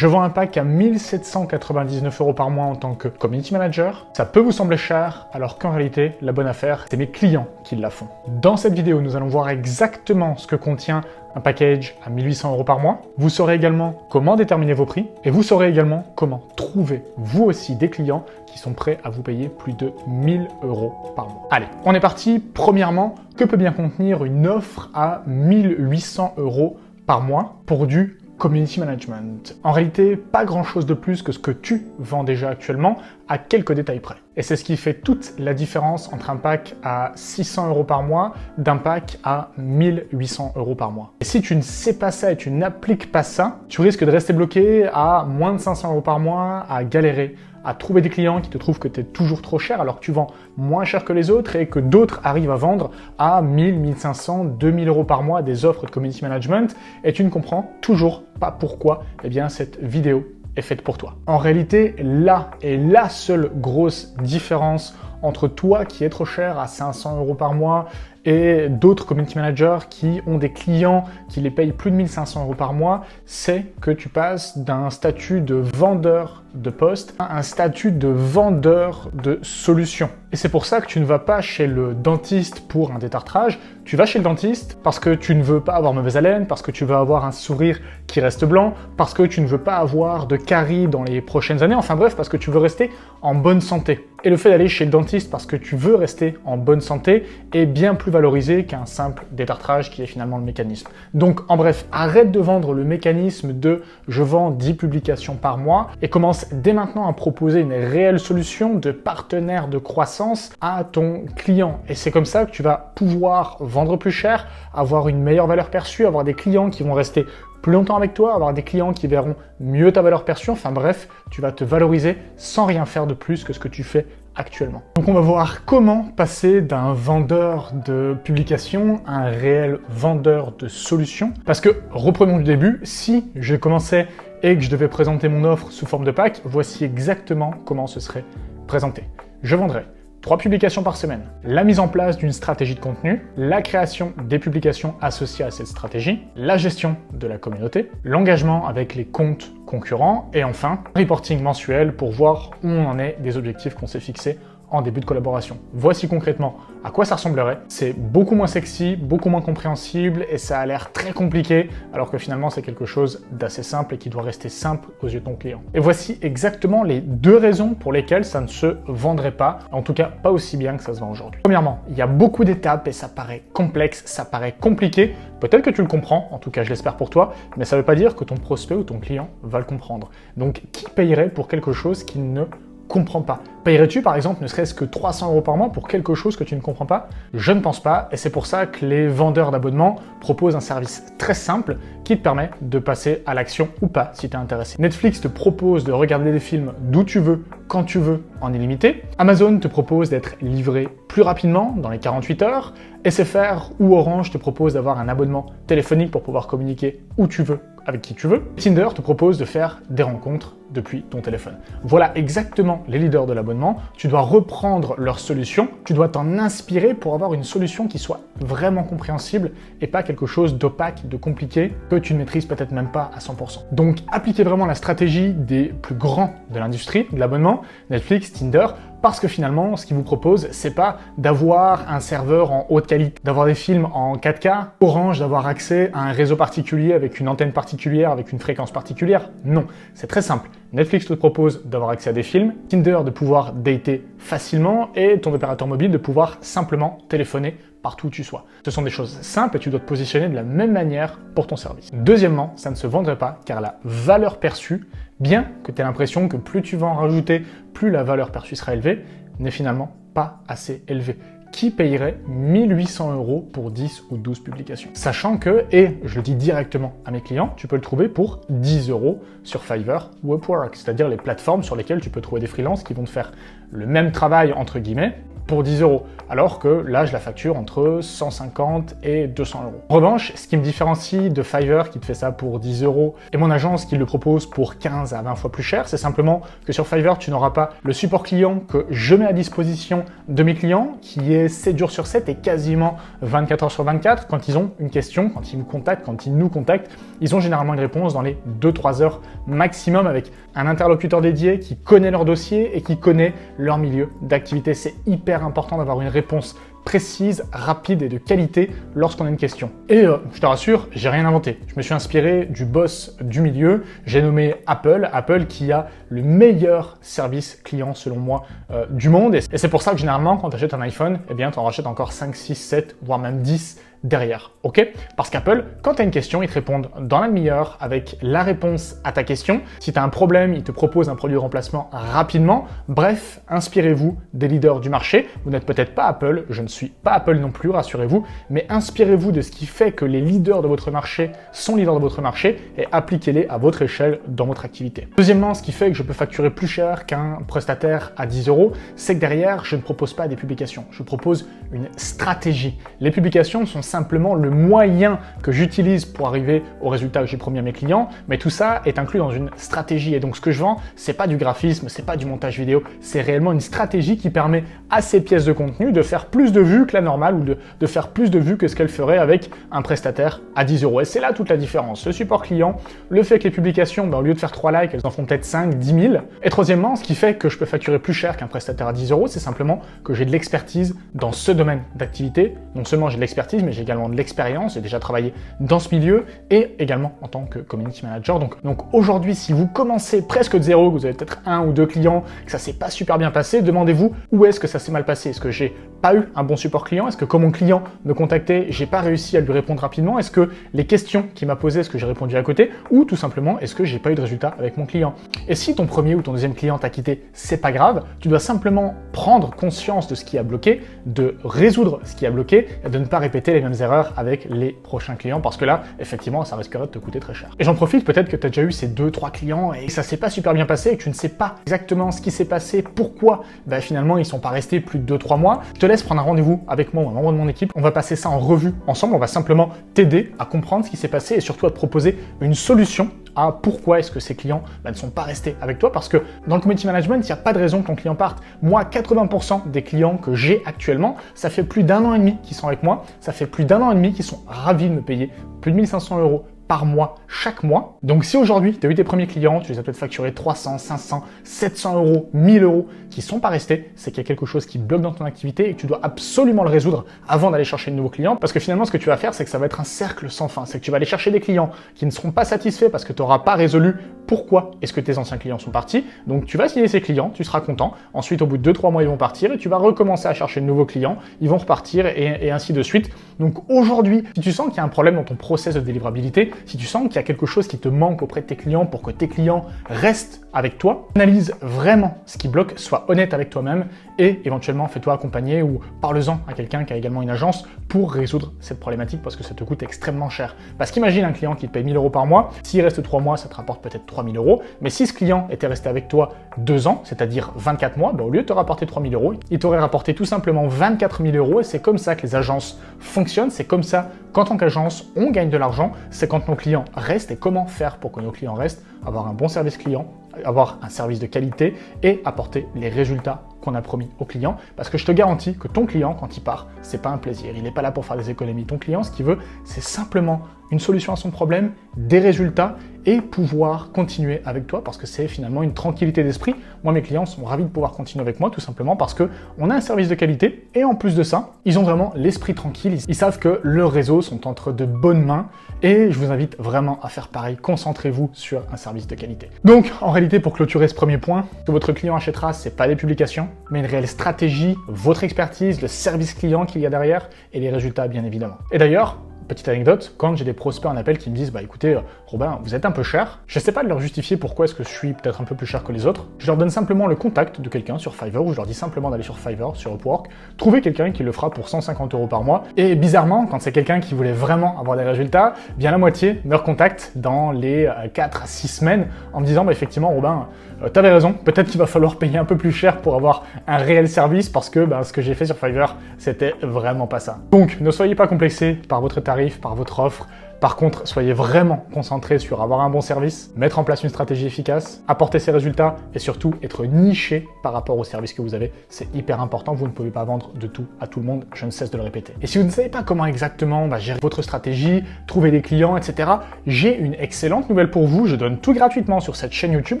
Je vends un pack à 1799 € par mois en tant que community manager. Ça peut vous sembler cher, alors qu'en réalité, la bonne affaire, c'est mes clients qui la font. Dans cette vidéo, nous allons voir exactement ce que contient un package à 1800 € par mois. Vous saurez également comment déterminer vos prix et vous saurez également comment trouver vous aussi des clients qui sont prêts à vous payer plus de 1000 € par mois. Allez, on est parti. Premièrement, que peut bien contenir une offre à 1800 € par mois pour du community management? En réalité, pas grand chose de plus que ce que tu vends déjà actuellement, à quelques détails près. Et c'est ce qui fait toute la différence entre un pack à 600 € par mois d'un pack à 1800 € par mois. Et si tu ne sais pas ça et tu n'appliques pas ça, tu risques de rester bloqué à moins de 500 € par mois, à galérer, à trouver des clients qui te trouvent que tu es toujours trop cher alors que tu vends moins cher que les autres et que d'autres arrivent à vendre à 1000, 1500, 2000 € par mois des offres de community management et tu ne comprends toujours pas pourquoi cette vidéo est faite pour toi. En réalité, là est la seule grosse différence entre toi qui est trop cher à 500 € par mois et d'autres community managers qui ont des clients qui les payent plus de 1500 € par mois, c'est que tu passes d'un statut de vendeur de poste à un statut de vendeur de solutions. Et c'est pour ça que tu ne vas pas chez le dentiste pour un détartrage, tu vas chez le dentiste parce que tu ne veux pas avoir mauvaise haleine, parce que tu veux avoir un sourire qui reste blanc, parce que tu ne veux pas avoir de caries dans les prochaines années, enfin bref, parce que tu veux rester en bonne santé. Et le fait d'aller chez le dentiste parce que tu veux rester en bonne santé est bien plus valorisé qu'un simple détartrage qui est finalement le mécanisme. Donc en bref, arrête de vendre le mécanisme de je vends 10 publications par mois et commence dès maintenant à proposer une réelle solution de partenaire de croissance à ton client. Et c'est comme ça que tu vas pouvoir vendre plus cher, avoir une meilleure valeur perçue, avoir des clients qui vont rester plus longtemps avec toi, avoir des clients qui verront mieux ta valeur perçue, enfin bref, tu vas te valoriser sans rien faire de plus que ce que tu fais actuellement. Donc on va voir comment passer d'un vendeur de publications à un réel vendeur de solutions. Parce que, reprenons du début, si je commençais et que je devais présenter mon offre sous forme de pack, voici exactement comment ce serait présenté. Je vendrais 3 publications par semaine, la mise en place d'une stratégie de contenu, la création des publications associées à cette stratégie, la gestion de la communauté, l'engagement avec les comptes concurrents et enfin, reporting mensuel pour voir où on en est des objectifs qu'on s'est fixés en début de collaboration. Voici concrètement à quoi ça ressemblerait. C'est beaucoup moins sexy, beaucoup moins compréhensible et ça a l'air très compliqué alors que finalement c'est quelque chose d'assez simple et qui doit rester simple aux yeux de ton client. Et voici exactement les 2 raisons pour lesquelles ça ne se vendrait pas, en tout cas pas aussi bien que ça se vend aujourd'hui. Premièrement, il y a beaucoup d'étapes et ça paraît complexe, ça paraît compliqué. Peut-être que tu le comprends, en tout cas je l'espère pour toi, mais ça ne veut pas dire que ton prospect ou ton client va le comprendre. Donc qui payerait pour quelque chose qu'il ne comprends pas? Payerais-tu par exemple ne serait-ce que 300 € par mois pour quelque chose que tu ne comprends pas? Je ne pense pas et c'est pour ça que les vendeurs d'abonnements proposent un service très simple qui te permet de passer à l'action ou pas si tu es intéressé. Netflix te propose de regarder des films d'où tu veux, quand tu veux, en illimité. Amazon te propose d'être livré plus rapidement, dans les 48 heures. SFR ou Orange te propose d'avoir un abonnement téléphonique pour pouvoir communiquer où tu veux, avec qui tu veux. Tinder te propose de faire des rencontres depuis ton téléphone. Voilà exactement les leaders de l'abonnement. Tu dois reprendre leur solution, tu dois t'en inspirer pour avoir une solution qui soit vraiment compréhensible et pas quelque chose d'opaque, de compliqué, que tu ne maîtrises peut-être même pas à 100%. Donc appliquez vraiment la stratégie des plus grands de l'industrie de l'abonnement, Netflix, Tinder, parce que finalement, ce qu'ils vous proposent, c'est pas d'avoir un serveur en haute qualité, d'avoir des films en 4K, Orange d'avoir accès à un réseau particulier avec une antenne particulière, avec une fréquence particulière. Non, c'est très simple. Netflix te propose d'avoir accès à des films, Tinder de pouvoir dater facilement et ton opérateur mobile de pouvoir simplement téléphoner partout où tu sois. Ce sont des choses simples et tu dois te positionner de la même manière pour ton service. Deuxièmement, ça ne se vendrait pas car la valeur perçue, bien que tu aies l'impression que plus tu vas en rajouter, plus la valeur perçue sera élevée, n'est finalement pas assez élevée. Qui payerait 1800 € pour 10 ou 12 publications? Sachant que, et je le dis directement à mes clients, tu peux le trouver pour 10 € sur Fiverr ou Upwork, c'est-à-dire les plateformes sur lesquelles tu peux trouver des freelances qui vont te faire le même travail, entre guillemets, pour 10 €, alors que là, je la facture entre 150 et 200 €. En revanche, ce qui me différencie de Fiverr qui te fait ça pour 10 € et mon agence qui le propose pour 15 à 20 fois plus cher, c'est simplement que sur Fiverr, tu n'auras pas le support client que je mets à disposition de mes clients, qui est 7 jours sur 7 et quasiment 24 heures sur 24. Quand ils ont une question, quand ils me contactent, quand ils nous contactent, ils ont généralement une réponse dans les 2-3 heures maximum avec un interlocuteur dédié qui connaît leur dossier et qui connaît leur milieu d'activité. C'est hyper important d'avoir une réponse précise, rapide et de qualité lorsqu'on a une question. Et je te rassure, j'ai rien inventé. Je me suis inspiré du boss du milieu, j'ai nommé Apple qui a le meilleur service client selon moi du monde. Et c'est pour ça que généralement quand tu achètes un iPhone, eh bien tu en rachètes encore 5, 6, 7, voire même 10 derrière, ok? Parce qu'Apple, quand tu as une question, ils te répondent dans la demi-heure avec la réponse à ta question. Si tu as un problème, ils te proposent un produit de remplacement rapidement. Bref, inspirez-vous des leaders du marché. Vous n'êtes peut-être pas Apple, je ne suis pas Apple non plus, rassurez-vous, mais inspirez-vous de ce qui fait que les leaders de votre marché sont leaders de votre marché et appliquez-les à votre échelle dans votre activité. Deuxièmement, ce qui fait que je peux facturer plus cher qu'un prestataire à 10 €, c'est que derrière, je ne propose pas des publications, je propose une stratégie. Les publications sont simplement le moyen que j'utilise pour arriver au résultat que j'ai promis à mes clients, mais tout ça est inclus dans une stratégie. Et donc ce que je vends, c'est pas du graphisme, c'est pas du montage vidéo, c'est réellement une stratégie qui permet à ces pièces de contenu de faire plus de vues que la normale ou de faire plus de vues que ce qu'elle ferait avec un prestataire à 10 €. Et c'est là toute la différence. Le support client, le fait que les publications, au lieu de faire 3 likes, elles en font peut-être 5, 10 000. Et troisièmement, ce qui fait que je peux facturer plus cher qu'un prestataire à 10 €, c'est simplement que j'ai de l'expertise dans ce domaine d'activité. Non seulement j'ai de l'expertise, mais j'ai également de l'expérience. J'ai déjà travaillé dans ce milieu et également en tant que community manager. Donc aujourd'hui, si vous commencez presque de zéro, que vous avez peut-être 1 ou 2 clients, que ça s'est pas super bien passé, demandez-vous où est-ce que ça s'est mal passé. Est-ce que j'ai pas eu un bon support client? Est-ce que quand mon client me contactait, j'ai pas réussi à lui répondre rapidement? Est-ce que les questions qu'il m'a posées, est-ce que j'ai répondu à côté? Ou tout simplement, est-ce que j'ai pas eu de résultat avec mon client? Et si ton premier ou ton deuxième client t'a quitté, c'est pas grave. Tu dois simplement prendre conscience de ce qui a bloqué, de résoudre ce qui a bloqué et de ne pas répéter les mêmes erreurs avec les prochains clients parce que là, effectivement, ça risquerait de te coûter très cher. Et j'en profite, peut-être que tu as déjà eu ces 2-3 clients et ça s'est pas super bien passé et que tu ne sais pas exactement ce qui s'est passé, pourquoi finalement ils sont pas restés plus de 2-3 mois. Je te laisse prendre un rendez-vous avec moi ou un membre de mon équipe. On va passer ça en revue ensemble. On va simplement t'aider à comprendre ce qui s'est passé et surtout à te proposer une solution à pourquoi est-ce que ces clients ne sont pas restés avec toi, parce que dans le community management, il n'y a pas de raison que ton client parte. Moi, 80% des clients que j'ai actuellement, ça fait plus d'1 an et demi qu'ils sont avec moi, ça fait plus d'1 an et demi qu'ils sont ravis de me payer plus de 1 500 € par mois, chaque mois. Donc si aujourd'hui, tu as eu tes premiers clients, tu les as peut-être facturés 300, 500, 700 €, 1000 € qui sont pas restés, c'est qu'il y a quelque chose qui bloque dans ton activité et que tu dois absolument le résoudre avant d'aller chercher de nouveaux clients. Parce que finalement, ce que tu vas faire, c'est que ça va être un cercle sans fin. C'est que tu vas aller chercher des clients qui ne seront pas satisfaits parce que tu n'auras pas résolu pourquoi est-ce que tes anciens clients sont partis. Donc tu vas signer ces clients, tu seras content. Ensuite, au bout de 2-3 mois, ils vont partir et tu vas recommencer à chercher de nouveaux clients. Ils vont repartir et ainsi de suite. Donc aujourd'hui, si tu sens qu'il y a un problème dans ton process de délivrabilité, si tu sens qu'il y a quelque chose qui te manque auprès de tes clients pour que tes clients restent avec toi, analyse vraiment ce qui bloque, sois honnête avec toi-même et éventuellement fais-toi accompagner ou parle-en à quelqu'un qui a également une agence pour résoudre cette problématique parce que ça te coûte extrêmement cher. Parce qu'imagine un client qui te paye 1 000 € par mois, s'il reste 3 mois, ça te rapporte peut-être 3 000 €, mais si ce client était resté avec toi 2 ans, c'est-à-dire 24 mois, au lieu de te rapporter 3 000 €, il t'aurait rapporté tout simplement 24 000 € et c'est comme ça que les agences fonctionnent, c'est comme ça qu'en tant qu'agence, on gagne de l'argent, c'est quand nos clients restent et comment faire pour que nos clients restent, avoir un bon service client, avoir un service de qualité et apporter les résultats qu'on a promis au client. Parce que je te garantis que ton client, quand il part, c'est pas un plaisir. Il n'est pas là pour faire des économies. Ton client, ce qu'il veut, c'est simplement une solution à son problème, des résultats et pouvoir continuer avec toi parce que c'est finalement une tranquillité d'esprit. Moi, mes clients sont ravis de pouvoir continuer avec moi tout simplement parce qu'on a un service de qualité et en plus de ça, ils ont vraiment l'esprit tranquille. Ils savent que leurs réseaux sont entre de bonnes mains et je vous invite vraiment à faire pareil. Concentrez-vous sur un service de qualité. Donc, en réalité, pour clôturer ce premier point, ce que votre client achètera, c'est pas des publications, mais une réelle stratégie, votre expertise, le service client qu'il y a derrière et les résultats, bien évidemment. Et d'ailleurs, petite anecdote, quand j'ai des prospects en appel qui me disent bah écoutez Robin, vous êtes un peu cher, je sais pas de leur justifier pourquoi est-ce que je suis peut-être un peu plus cher que les autres, je leur donne simplement le contact de quelqu'un sur Fiverr ou je leur dis simplement d'aller sur Fiverr, sur Upwork, trouver quelqu'un qui le fera pour 150 € par mois. Et bizarrement, quand c'est quelqu'un qui voulait vraiment avoir des résultats, bien la moitié me recontacte dans les 4 à 6 semaines en me disant bah effectivement Robin, t'avais raison, peut-être qu'il va falloir payer un peu plus cher pour avoir un réel service parce que ce que j'ai fait sur Fiverr, c'était vraiment pas ça. Donc ne soyez pas complexés par votre tarif, par votre offre. Par contre, soyez vraiment concentrés sur avoir un bon service, mettre en place une stratégie efficace, apporter ses résultats et surtout être niché par rapport au service que vous avez. C'est hyper important, vous ne pouvez pas vendre de tout à tout le monde, je ne cesse de le répéter. Et si vous ne savez pas comment exactement gérer votre stratégie, trouver des clients, etc., j'ai une excellente nouvelle pour vous. Je donne tout gratuitement sur cette chaîne YouTube.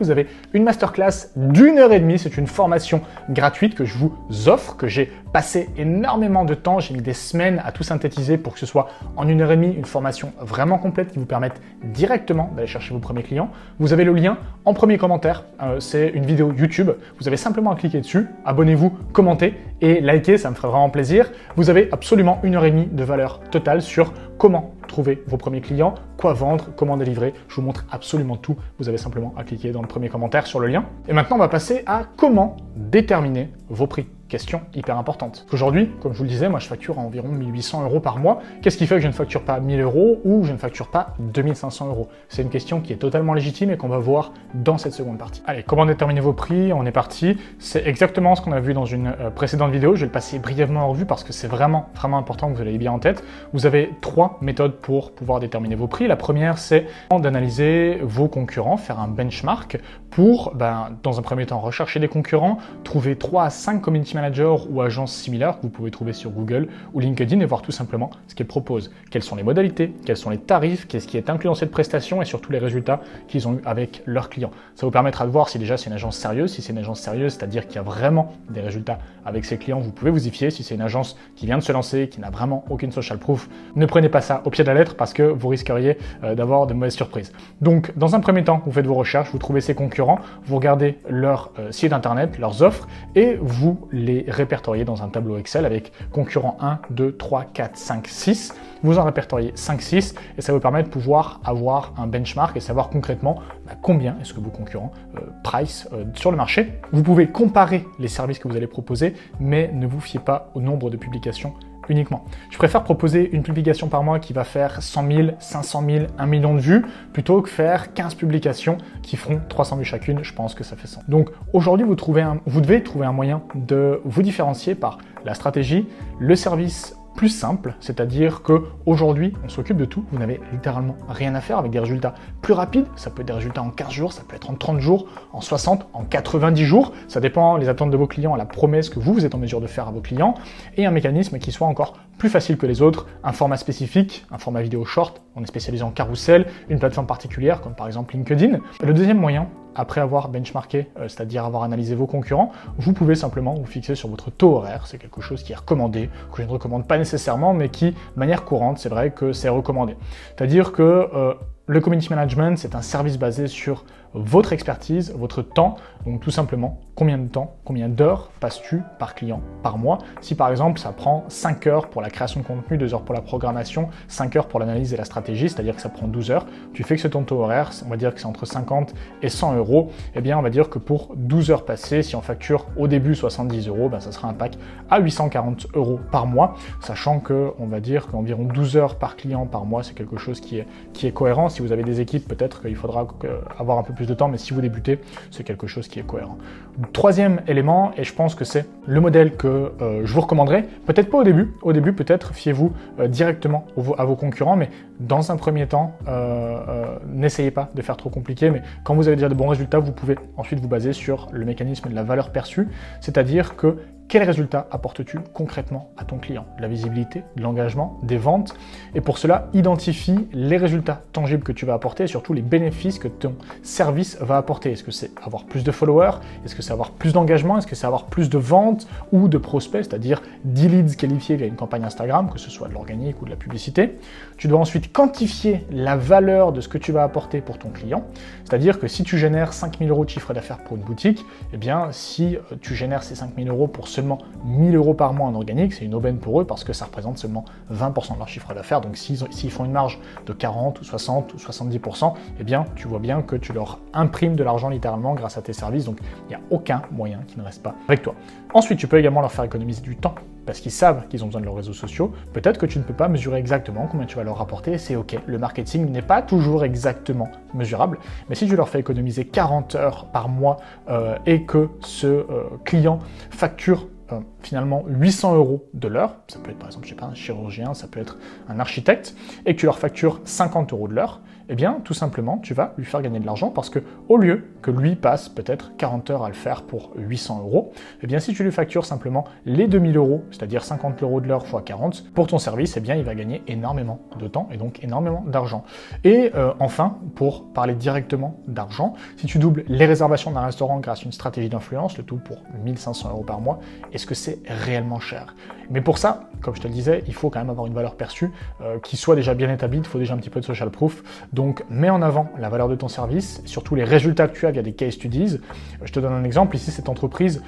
Vous avez une masterclass d'1h30, c'est une formation gratuite que je vous offre, que j'ai passé énormément de temps, j'ai mis des semaines à tout synthétiser pour que ce soit en 1h30 une formation vraiment complète qui vous permette directement d'aller chercher vos premiers clients. Vous avez le lien en premier commentaire, c'est une vidéo YouTube, vous avez simplement à cliquer dessus, abonnez-vous, commentez et likez, ça me ferait vraiment plaisir. Vous avez absolument 1h30 de valeur totale sur comment trouver vos premiers clients, quoi vendre, comment délivrer. Je vous montre absolument tout. Vous avez simplement à cliquer dans le premier commentaire sur le lien. Et maintenant, on va passer à comment déterminer vos prix. Question hyper importante. Aujourd'hui, comme je vous le disais, moi je facture à environ 1800 € par mois. Qu'est-ce qui fait que je ne facture pas 1000 € ou je ne facture pas 2500 €? C'est une question qui est totalement légitime et qu'on va voir dans cette seconde partie. Allez, comment déterminer vos prix? On est parti. C'est exactement ce qu'on a vu dans une précédente vidéo. Je vais le passer brièvement en revue parce que c'est vraiment vraiment important que vous l'ayez bien en tête. Vous avez 3 méthodes pour pouvoir déterminer vos prix. La première, c'est d'analyser vos concurrents, faire un benchmark pour, dans un premier temps, rechercher des concurrents, trouver 3 à 5 community managers ou agences similaires que vous pouvez trouver sur Google ou LinkedIn et voir tout simplement ce qu'ils proposent. Quelles sont les modalités, quels sont les tarifs, qu'est-ce qui est inclus dans cette prestation et surtout les résultats qu'ils ont eu avec leurs clients. Ça vous permettra de voir si déjà c'est une agence sérieuse. Si c'est une agence sérieuse, c'est-à-dire qu'il y a vraiment des résultats avec ses clients, vous pouvez vous y fier. Si c'est une agence qui vient de se lancer, qui n'a vraiment aucune social proof, ne prenez pas ça au pied de la lettre parce que vous risqueriez d'avoir de mauvaises surprises. Donc, dans un premier temps, vous faites vos recherches, vous trouvez ces concurrents, vous regardez leur site internet, leurs offres et vous les répertoriez dans un tableau Excel avec concurrents 1, 2, 3, 4, 5, 6. Vous en répertoriez 5, 6 et ça vous permet de pouvoir avoir un benchmark et savoir concrètement combien est-ce que vos concurrents price sur le marché. Vous pouvez comparer les services que vous allez proposer, mais ne vous fiez pas au nombre de publications uniquement. Je préfère proposer une publication par mois qui va faire 100 000, 500 000, 1 million de vues, plutôt que faire 15 publications qui feront 300 vues chacune. Je pense que ça fait sens. Donc aujourd'hui, vous devez trouver un moyen de vous différencier par la stratégie, le service plus simple, c'est-à-dire qu'aujourd'hui, on s'occupe de tout, vous n'avez littéralement rien à faire avec des résultats plus rapides, ça peut être des résultats en 15 jours, ça peut être en 30 jours, en 60, en 90 jours, ça dépend les attentes de vos clients, la promesse que vous êtes en mesure de faire à vos clients, et un mécanisme qui soit encore plus facile que les autres, un format spécifique, un format vidéo short, on est spécialisé en carrousel, une plateforme particulière comme par exemple LinkedIn. Le deuxième moyen, après avoir benchmarké, c'est-à-dire avoir analysé vos concurrents, vous pouvez simplement vous fixer sur votre taux horaire. C'est quelque chose qui est recommandé, que je ne recommande pas nécessairement, mais qui, de manière courante, c'est vrai que c'est recommandé. C'est-à-dire que le community management, c'est un service basé sur votre expertise, votre temps. Donc tout simplement, combien de temps, combien d'heures passes-tu par client par mois? Si par exemple, ça prend 5 heures pour la création de contenu, 2 heures pour la programmation, 5 heures pour l'analyse et la stratégie, c'est-à-dire que ça prend 12 heures, tu fixes ton taux horaire, on va dire que c'est entre 50 et 100 €, eh bien on va dire que pour 12 heures passées, si on facture au début 70 €, ça sera un pack à 840 € par mois, sachant que on va dire qu'environ 12 heures par client par mois, c'est quelque chose qui est cohérent. Si vous avez des équipes, peut-être qu'il faudra avoir un peu plus de temps, mais si vous débutez, c'est quelque chose qui est cohérent. Troisième élément, et je pense que c'est le modèle que je vous recommanderais, peut-être pas au début peut-être fiez-vous directement à vos concurrents, mais dans un premier temps, n'essayez pas de faire trop compliqué, mais quand vous avez déjà de bons résultats, vous pouvez ensuite vous baser sur le mécanisme de la valeur perçue, c'est-à-dire que quels résultats apportes-tu concrètement à ton client? De la visibilité, de l'engagement, des ventes. Et pour cela, identifie les résultats tangibles que tu vas apporter et surtout les bénéfices que ton service va apporter. Est-ce que c'est avoir plus de followers? Est-ce que c'est avoir plus d'engagement? Est-ce que c'est avoir plus de ventes ou de prospects, c'est-à-dire 10 leads qualifiés via une campagne Instagram, que ce soit de l'organique ou de la publicité? Tu dois ensuite quantifier la valeur de ce que tu vas apporter pour ton client. C'est-à-dire que si tu génères 5 000 € de chiffre d'affaires pour une boutique, eh bien, si tu génères ces 5 000 € pour seulement 1000 € par mois en organique, c'est une aubaine pour eux parce que ça représente seulement 20% de leur chiffre d'affaires. Donc s'ils font une marge de 40 ou 60 ou 70%, eh bien tu vois bien que tu leur imprimes de l'argent littéralement grâce à tes services. Donc il n'y a aucun moyen qu'ils ne restent pas avec toi. Ensuite, tu peux également leur faire économiser du temps parce qu'ils savent qu'ils ont besoin de leurs réseaux sociaux. Peut-être que tu ne peux pas mesurer exactement combien tu vas leur rapporter, et c'est ok. Le marketing n'est pas toujours exactement mesurable, mais si tu leur fais économiser 40 heures par mois et que ce client facture finalement 800 € de l'heure, ça peut être par exemple, je sais pas, un chirurgien, ça peut être un architecte, et que tu leur factures 50 € de l'heure, eh bien, tout simplement, tu vas lui faire gagner de l'argent parce que, au lieu que lui passe peut-être 40 heures à le faire pour 800 €, eh bien, si tu lui factures simplement les 2000 €, c'est-à-dire 50 € de l'heure fois 40, pour ton service, eh bien, il va gagner énormément de temps et donc énormément d'argent. Et enfin, pour parler directement d'argent, si tu doubles les réservations d'un restaurant grâce à une stratégie d'influence, le tout pour 1500 € par mois, est-ce que c'est réellement cher? Mais pour ça, comme je te le disais, il faut quand même avoir une valeur perçue qui soit déjà bien établie, il faut déjà un petit peu de social proof. Donc, mets en avant la valeur de ton service, surtout les résultats que tu as via des case studies. Je te donne un exemple. Ici, cette entreprise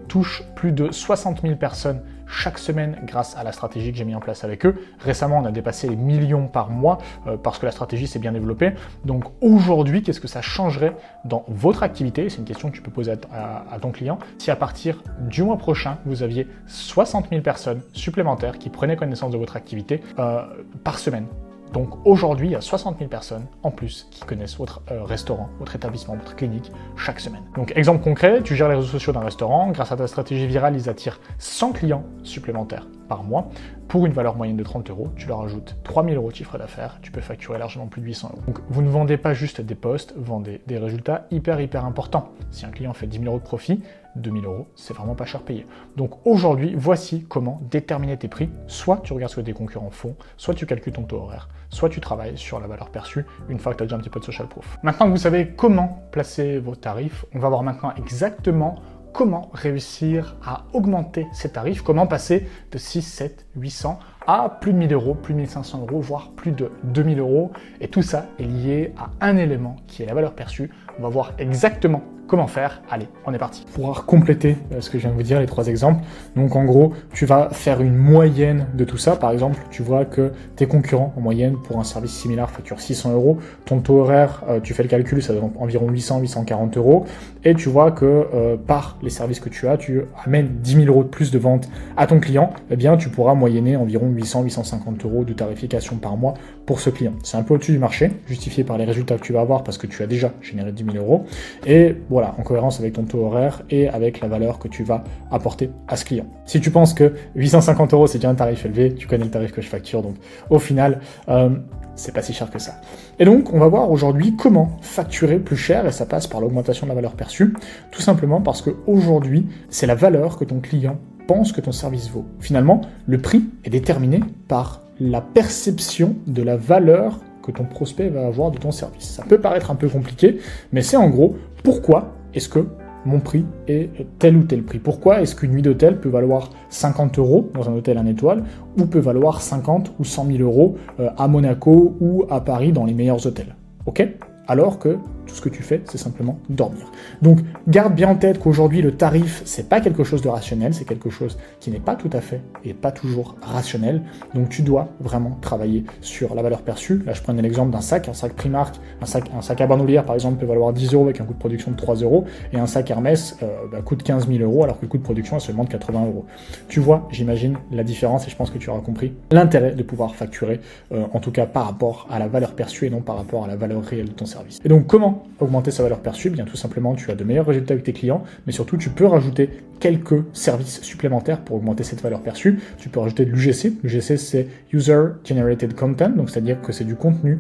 touche plus de 60 000 personnes chaque semaine grâce à la stratégie que j'ai mis en place avec eux. Récemment, on a dépassé les millions par mois parce que la stratégie s'est bien développée. Donc aujourd'hui, qu'est-ce que ça changerait dans votre activité? C'est une question que tu peux poser à ton client. Si à partir du mois prochain, vous aviez 60 000 personnes supplémentaires qui prenaient connaissance de votre activité par semaine. Donc aujourd'hui, il y a 60 000 personnes en plus qui connaissent votre restaurant, votre établissement, votre clinique chaque semaine. Donc exemple concret, tu gères les réseaux sociaux d'un restaurant, grâce à ta stratégie virale, ils attirent 100 clients supplémentaires par mois. Pour une valeur moyenne de 30 €, tu leur ajoutes 3 000 € de chiffre d'affaires, tu peux facturer largement plus de 800 €. Donc vous ne vendez pas juste des posts, vous vendez des résultats hyper importants. Si un client fait 10 000 € de profit, 2 000 €, c'est vraiment pas cher payé. Donc aujourd'hui, voici comment déterminer tes prix. Soit tu regardes ce que tes concurrents font, soit tu calcules ton taux horaire, soit tu travailles sur la valeur perçue une fois que tu as déjà un petit peu de social proof. Maintenant que vous savez comment placer vos tarifs, on va voir maintenant exactement comment réussir à augmenter ces tarifs, comment passer de 6, 7, 800 à plus de 1000 €, plus de 1500 €, voire plus de 2000 €. Et tout ça est lié à un élément qui est la valeur perçue. On va voir exactement comment faire. Allez, on est parti. Pour pouvoir compléter ce que je viens de vous dire, les 3 exemples. Donc en gros, tu vas faire une moyenne de tout ça. Par exemple, tu vois que tes concurrents en moyenne pour un service similaire facturent 600 €. Ton taux horaire, tu fais le calcul, ça donne environ 800-840 €. Et tu vois que par les services que tu as, tu amènes 10 000 € de plus de ventes à ton client. Eh bien, tu pourras moyenner environ 800-850 € de tarification par mois pour ce client. C'est un peu au-dessus du marché, justifié par les résultats que tu vas avoir parce que tu as déjà généré 10 000 €. Et voilà, en cohérence avec ton taux horaire et avec la valeur que tu vas apporter à ce client. Si tu penses que 850 € c'est déjà un tarif élevé, tu connais le tarif que je facture, donc au final, c'est pas si cher que ça. Et donc, on va voir aujourd'hui comment facturer plus cher, et ça passe par l'augmentation de la valeur perçue, tout simplement parce qu'aujourd'hui, c'est la valeur que ton client pense que ton service vaut. Finalement, le prix est déterminé par la perception de la valeur que ton prospect va avoir de ton service. Ça peut paraître un peu compliqué, mais c'est en gros, pourquoi est-ce que mon prix est tel ou tel prix? Pourquoi est-ce qu'une nuit d'hôtel peut valoir 50 € dans un hôtel 1 étoile ou peut valoir 50 ou 100 000 € à Monaco ou à Paris dans les meilleurs hôtels? Ok? Alors que tout ce que tu fais, c'est simplement dormir. Donc, garde bien en tête qu'aujourd'hui, le tarif, c'est pas quelque chose de rationnel, c'est quelque chose qui n'est pas tout à fait et pas toujours rationnel. Donc, tu dois vraiment travailler sur la valeur perçue. Là, je prenais l'exemple d'un sac, un sac Primark, un sac à bandoulière, par exemple, peut valoir 10 € avec un coût de production de 3 €, et un sac Hermès coûte 15 000 € alors que le coût de production est seulement de 80 €. Tu vois, j'imagine, la différence, et je pense que tu auras compris l'intérêt de pouvoir facturer, en tout cas par rapport à la valeur perçue et non par rapport à la valeur réelle de ton service. Et donc, comment augmenter sa valeur perçue? Bien tout simplement, tu as de meilleurs résultats avec tes clients, mais surtout tu peux rajouter quelques services supplémentaires pour augmenter cette valeur perçue. Tu peux rajouter de l'UGC. L'UGC, c'est User Generated Content, donc c'est-à-dire que c'est du contenu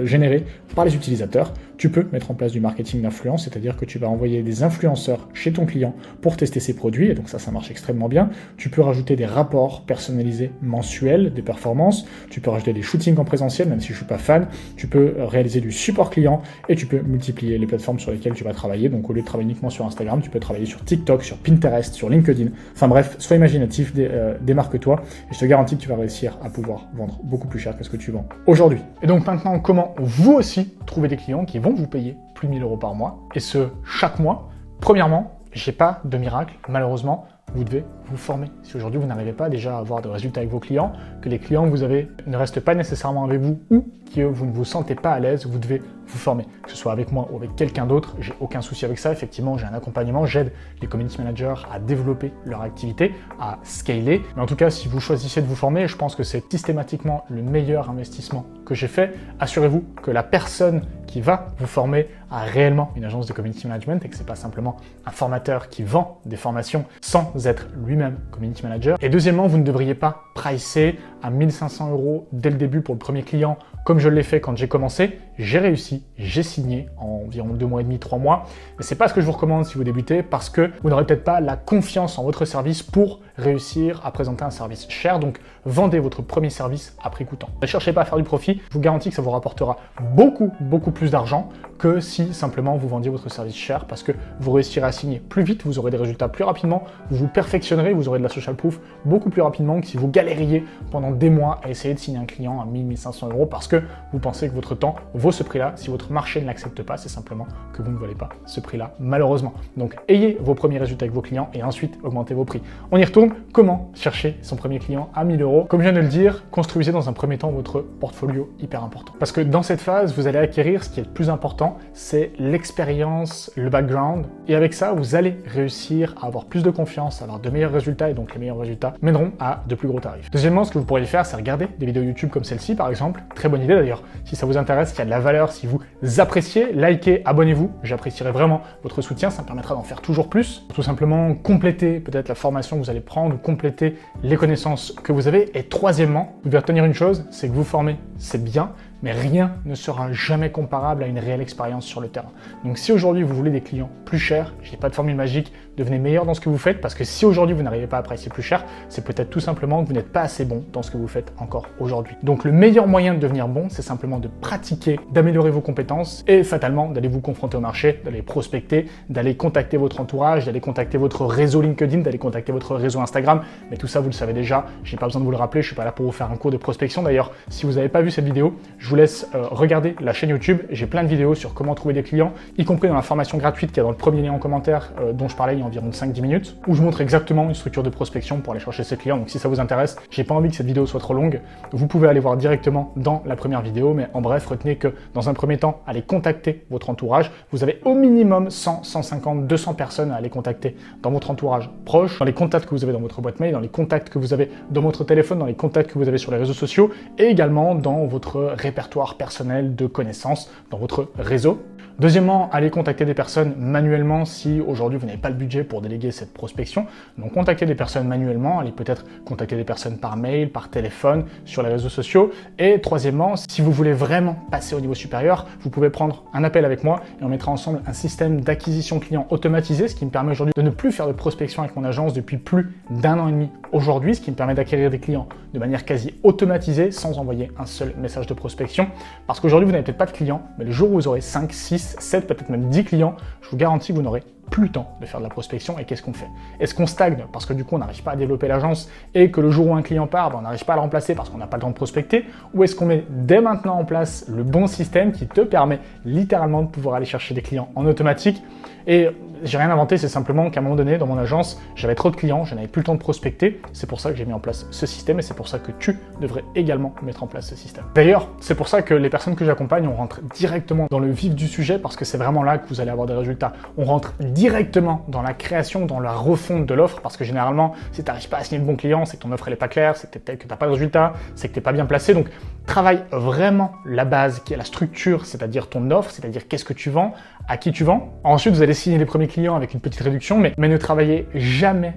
généré par les utilisateurs. Tu peux mettre en place du marketing d'influence, c'est-à-dire que tu vas envoyer des influenceurs chez ton client pour tester ses produits, et donc ça marche extrêmement bien. Tu peux rajouter des rapports personnalisés mensuels des performances. Tu peux rajouter des shootings en présentiel, même si je suis pas fan. Tu peux réaliser du support client et tu peux multiplier les plateformes sur lesquelles tu vas travailler. Donc au lieu de travailler uniquement sur Instagram, tu peux travailler sur TikTok, sur Pinterest, sur LinkedIn. Enfin bref, sois imaginatif, démarque-toi, et je te garantis que tu vas réussir à pouvoir vendre beaucoup plus cher que ce que tu vends aujourd'hui. Et donc maintenant, comment vous aussi trouver des clients qui vont vous payer plus de 1000 € par mois, et ce chaque mois? Premièrement, j'ai pas de miracle, malheureusement. vous devez vous former. Si aujourd'hui vous n'arrivez pas déjà à avoir de résultats avec vos clients, que les clients que vous avez ne restent pas nécessairement avec vous ou que vous ne vous sentez pas à l'aise, vous devez vous former. Que ce soit avec moi ou avec quelqu'un d'autre, j'ai aucun souci avec ça. Effectivement, j'ai un accompagnement, j'aide les community managers à développer leur activité, à scaler. Mais en tout cas, si vous choisissez de vous former, je pense que c'est systématiquement le meilleur investissement que j'ai fait. Assurez-vous que la personne qui va vous former a réellement une agence de community management et que c'est pas simplement un formateur qui vend des formations sans être lui-même community manager. Et deuxièmement, vous ne devriez pas pricer à 1 500 € dès le début pour le premier client, comme je l'ai fait quand j'ai commencé. J'ai réussi, j'ai signé en environ 2 mois et demi, 3 mois. Mais c'est pas ce que je vous recommande si vous débutez parce que vous n'aurez peut-être pas la confiance en votre service pour réussir à présenter un service cher. Donc, vendez votre premier service à prix coûtant. Ne cherchez pas à faire du profit. Je vous garantis que ça vous rapportera beaucoup plus d'argent que si simplement vous vendiez votre service cher parce que vous réussirez à signer plus vite, vous aurez des résultats plus rapidement, vous vous perfectionnerez, vous aurez de la social proof beaucoup plus rapidement que si vous galériez pendant des mois à essayer de signer un client à 1 500 € parce que vous pensez que votre temps vaut ce prix-là. Si votre marché ne l'accepte pas, c'est simplement que vous ne valez pas ce prix-là, malheureusement. Donc, ayez vos premiers résultats avec vos clients et ensuite augmentez vos prix. On y retourne. Comment chercher son premier client à 1 000 €? Comme je viens de le dire, construisez dans un premier temps votre portfolio hyper important. Parce que dans cette phase, vous allez acquérir ce qui est le plus important, c'est l'expérience, le background. Et avec ça, vous allez réussir à avoir plus de confiance, à avoir de meilleurs résultats et donc les meilleurs résultats mèneront à de plus gros tarifs. Deuxièmement, ce que vous pourriez faire, c'est regarder des vidéos YouTube comme celle-ci par exemple. Très bonne idée d'ailleurs. Si ça vous intéresse, qu'il y a de la valeur, si vous appréciez, likez, abonnez-vous. J'apprécierai vraiment votre soutien, ça me permettra d'en faire toujours plus. Tout simplement compléter peut-être la formation que vous allez prendre ou compléter les connaissances que vous avez. Et troisièmement, vous devez retenir une chose, c'est que vous former, c'est bien, mais rien ne sera jamais comparable à une réelle expérience sur le terrain. Donc si aujourd'hui vous voulez des clients plus chers, je n'ai pas de formule magique, devenez meilleur dans ce que vous faites parce que si aujourd'hui vous n'arrivez pas à apprécier plus cher, c'est peut-être tout simplement que vous n'êtes pas assez bon dans ce que vous faites encore aujourd'hui. Donc le meilleur moyen de devenir bon, c'est simplement de pratiquer, d'améliorer vos compétences et fatalement d'aller vous confronter au marché, d'aller prospecter, d'aller contacter votre entourage, d'aller contacter votre réseau LinkedIn, d'aller contacter votre réseau Instagram. Mais tout ça, vous le savez déjà, je n'ai pas besoin de vous le rappeler, je suis pas là pour vous faire un cours de prospection. D'ailleurs, si vous n'avez pas vu cette vidéo, je vous laisse regarder la chaîne YouTube. J'ai plein de vidéos sur comment trouver des clients, y compris dans la formation gratuite qui est dans le premier lien en commentaire dont je parlais il y a environ 5-10 minutes, où je montre exactement une structure de prospection pour aller chercher ses clients. Donc si ça vous intéresse, j'ai pas envie que cette vidéo soit trop longue, vous pouvez aller voir directement dans la première vidéo, mais en bref, retenez que dans un premier temps, allez contacter votre entourage. Vous avez au minimum 100, 150, 200 personnes à aller contacter dans votre entourage proche, dans les contacts que vous avez dans votre boîte mail, dans les contacts que vous avez dans votre téléphone, dans les contacts que vous avez sur les réseaux sociaux et également dans votre répertoire personnel de connaissances, dans votre réseau. Deuxièmement, allez contacter des personnes manuellement si aujourd'hui vous n'avez pas le budget pour déléguer cette prospection. Donc contactez des personnes manuellement, allez peut-être contacter des personnes par mail, par téléphone, sur les réseaux sociaux. Et troisièmement, si vous voulez vraiment passer au niveau supérieur, vous pouvez prendre un appel avec moi et on mettra ensemble un système d'acquisition client automatisé, ce qui me permet aujourd'hui de ne plus faire de prospection avec mon agence depuis plus d'1 an et demi aujourd'hui, ce qui me permet d'acquérir des clients de manière quasi automatisée sans envoyer un seul message de prospection. Parce qu'aujourd'hui, vous n'avez peut-être pas de clients, mais le jour où vous aurez 5, 6, 7, peut-être même 10 clients, je vous garantis que vous n'aurez plus le temps de faire de la prospection. Et qu'est-ce qu'on fait? Est-ce qu'on stagne parce que du coup on n'arrive pas à développer l'agence et que le jour où un client part, on n'arrive pas à le remplacer parce qu'on n'a pas le temps de prospecter? Ou est-ce qu'on met dès maintenant en place le bon système qui te permet littéralement de pouvoir aller chercher des clients en automatique? Et j'ai rien inventé, c'est simplement qu'à un moment donné, dans mon agence, j'avais trop de clients, je n'avais plus le temps de prospecter. C'est pour ça que j'ai mis en place ce système et c'est pour ça que tu devrais également mettre en place ce système. D'ailleurs, c'est pour ça que les personnes que j'accompagne, on rentre directement dans le vif du sujet parce que c'est vraiment là que vous allez avoir des résultats. On rentre directement dans la création, dans la refonte de l'offre parce que généralement, si tu n'arrives pas à signer le bon client, c'est que ton offre elle est pas claire, c'est que tu n'as pas de résultat, c'est que tu n'es pas bien placé. Donc, travaille vraiment la base qui est la structure, c'est-à-dire ton offre, c'est-à-dire qu'est-ce que tu vends, à qui tu vends. Ensuite, vous allez signer les premiers clients avec une petite réduction, mais ne travaillez jamais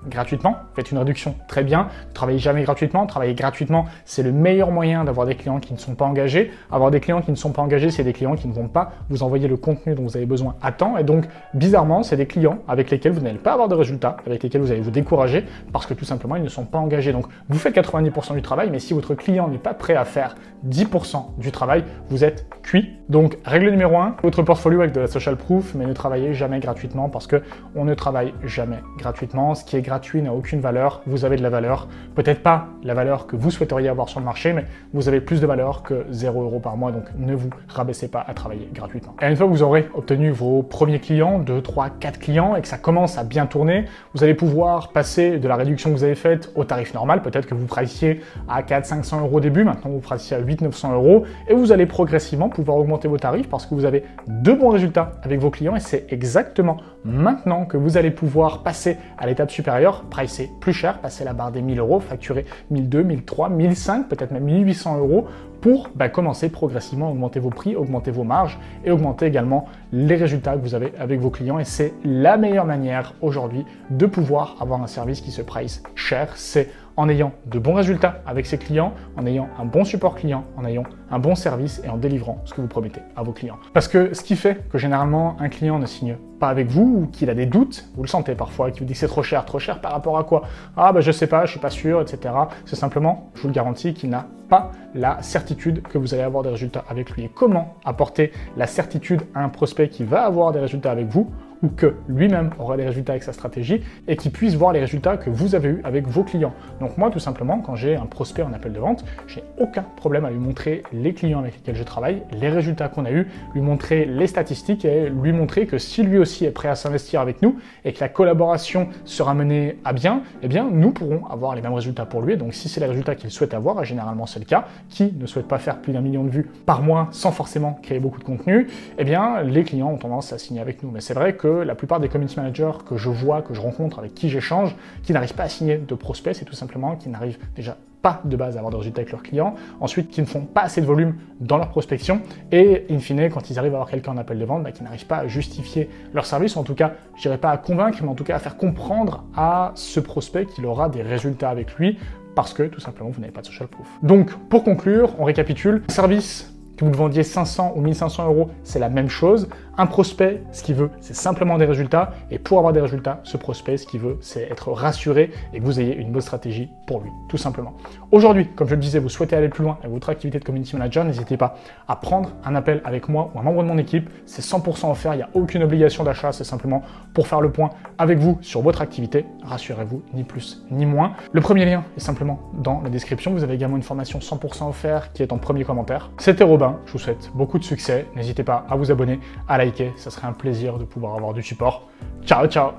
gratuitement. Faites une réduction, très bien. Ne travaillez jamais gratuitement. Travailler gratuitement, c'est le meilleur moyen d'avoir des clients qui ne sont pas engagés. Avoir des clients qui ne sont pas engagés, c'est des clients qui ne vont pas vous envoyer le contenu dont vous avez besoin à temps. Et donc, bizarrement, c'est des clients avec lesquels vous n'allez pas avoir de résultats, avec lesquels vous allez vous décourager parce que tout simplement, ils ne sont pas engagés. Donc, vous faites 90% du travail, mais si votre client n'est pas résultats, prêt à faire 10% du travail, vous êtes cuit. Donc, règle numéro 1, votre portfolio avec de la social proof, mais ne travaillez jamais gratuitement parce que on ne travaille jamais gratuitement. Ce qui est gratuit n'a aucune valeur. Vous avez de la valeur. Peut-être pas la valeur que vous souhaiteriez avoir sur le marché, mais vous avez plus de valeur que 0 € par mois. Donc, ne vous rabaissez pas à travailler gratuitement. Et une fois que vous aurez obtenu vos premiers clients, 2, 3, 4 clients, et que ça commence à bien tourner, vous allez pouvoir passer de la réduction que vous avez faite au tarif normal. Peut-être que vous priciez à 400-500 € au début. Maintenant, vous priciez à 800-900 € et vous allez progressivement pouvoir augmenter vos tarifs parce que vous avez de bons résultats avec vos clients et c'est exactement maintenant que vous allez pouvoir passer à l'étape supérieure, pricer plus cher, passer la barre des 1000 €, facturer 1200, 1300, 1500, peut-être même 1800 € pour commencer progressivement à augmenter vos prix, augmenter vos marges et augmenter également les résultats que vous avez avec vos clients. Et c'est la meilleure manière aujourd'hui de pouvoir avoir un service qui se price cher, c'est en ayant de bons résultats avec ses clients, en ayant un bon support client, en ayant un bon service et en délivrant ce que vous promettez à vos clients. Parce que ce qui fait que généralement un client ne signe pas avec vous ou qu'il a des doutes, vous le sentez parfois, qu'il vous dit que c'est trop cher par rapport à quoi? Ah je sais pas, je suis pas sûr, etc. C'est simplement, je vous le garantis, qu'il n'a pas la certitude que vous allez avoir des résultats avec lui. Et comment apporter la certitude à un prospect qui va avoir des résultats avec vous ou que lui-même aura des résultats avec sa stratégie et qui puisse voir les résultats que vous avez eus avec vos clients. Donc moi, tout simplement, quand j'ai un prospect en appel de vente, j'ai aucun problème à lui montrer les clients avec lesquels je travaille, les résultats qu'on a eus, lui montrer les statistiques et lui montrer que si lui aussi est prêt à s'investir avec nous et que la collaboration sera menée à bien, eh bien, nous pourrons avoir les mêmes résultats pour lui. Et donc, si c'est les résultats qu'il souhaite avoir, et généralement c'est le cas, qui ne souhaite pas faire plus d'1 million de vues par mois sans forcément créer beaucoup de contenu, eh bien, les clients ont tendance à signer avec nous. Mais c'est vrai que la plupart des community managers que je vois, que je rencontre, avec qui j'échange, qui n'arrivent pas à signer de prospects, c'est tout simplement qu'ils n'arrivent déjà pas de base à avoir de résultats avec leurs clients, ensuite qui ne font pas assez de volume dans leur prospection, et in fine, quand ils arrivent à avoir quelqu'un en appel de vente, qui n'arrivent pas à justifier leur service, ou en tout cas, je dirais pas à convaincre, mais en tout cas à faire comprendre à ce prospect qu'il aura des résultats avec lui, parce que tout simplement, vous n'avez pas de social proof. Donc, pour conclure, on récapitule, service que vous le vendiez 500 ou 1500 €, c'est la même chose. Un prospect, ce qu'il veut, c'est simplement des résultats. Et pour avoir des résultats, ce prospect, ce qu'il veut, c'est être rassuré et que vous ayez une bonne stratégie pour lui, tout simplement. Aujourd'hui, comme je le disais, vous souhaitez aller plus loin avec votre activité de community manager, n'hésitez pas à prendre un appel avec moi ou un membre de mon équipe. C'est 100% offert, il n'y a aucune obligation d'achat, c'est simplement pour faire le point avec vous sur votre activité. Rassurez-vous, ni plus ni moins. Le premier lien est simplement dans la description. Vous avez également une formation 100% offerte qui est en premier commentaire. C'était Robin, je vous souhaite beaucoup de succès. N'hésitez pas à vous abonner, à liker, ça serait un plaisir de pouvoir avoir du support. Ciao, ciao!